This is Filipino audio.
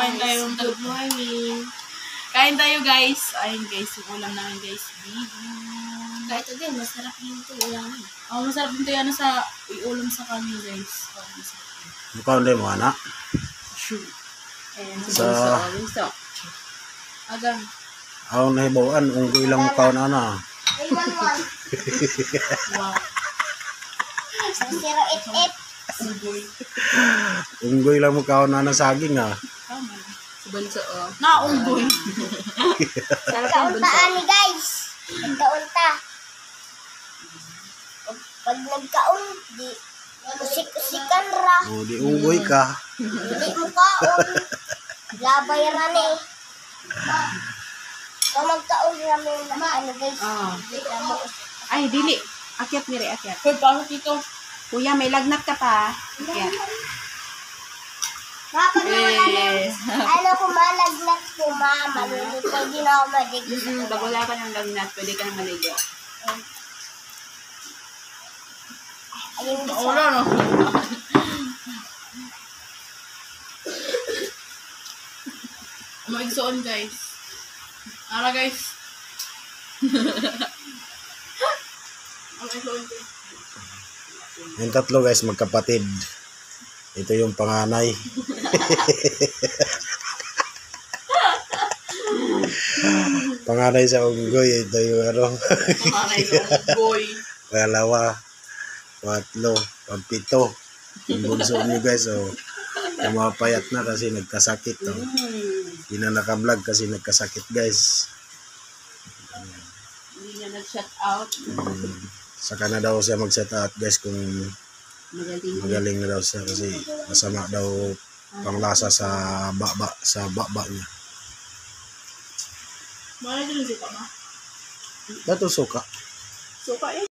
kain tayo. Good morning. Kain tayo guys. Ayun guys, yung ulam namin guys. Bihon. Ito din, masarap din ito ulamin. Oh, masarap din tayo sa ulam sa kanin guys. Mukhang hindi mo, anak. Sure. Ayan, Sa... Agang. Ako nahibawan, unggoy lang mukhang ana. Wow. 088. Unggoy. Unggoy lang mukhang ana saging ah. Tama. Bunso, oh. Na-unggoy. Nagkauntaan ni guys. Nagkaunta. Pag nagkaun, di usik-usikan ra. O, di unggoy ka. Hindi mo kaon. Labay ra ni. Kung magkaon rami na ano guys. Ay, dili. Akyat nire, akyat. Hoy, pasok dito. Kuya, may lagnat ka pa. Akyat. Kapag naman ano kumalagnat po malulutay din ako madigis. Pag wala ka ng lagnat, pwede ka na maligo. Ayun guys. Wala no. Maigsoon guys. Ara guys. Maigsoon guys. Yung tatlo guys, magkapatid. Ito yung panganay. Panganay sa unggoy. Ito yung ano. Panganay ng unggoy. Pangalawa. Patlo. Pampito. Yung bunso nyo guys. So, pumapayat na kasi nagkasakit. Oh. Hindi na nakablog kasi nagkasakit guys. Hindi niya nag-shut out. Saka na daw siya mag-set out guys kung Magaling. magaling na daw siya kasi masama daw panglasa sa baba niya. Bakit din si Tama? Dato suka. Suka eh.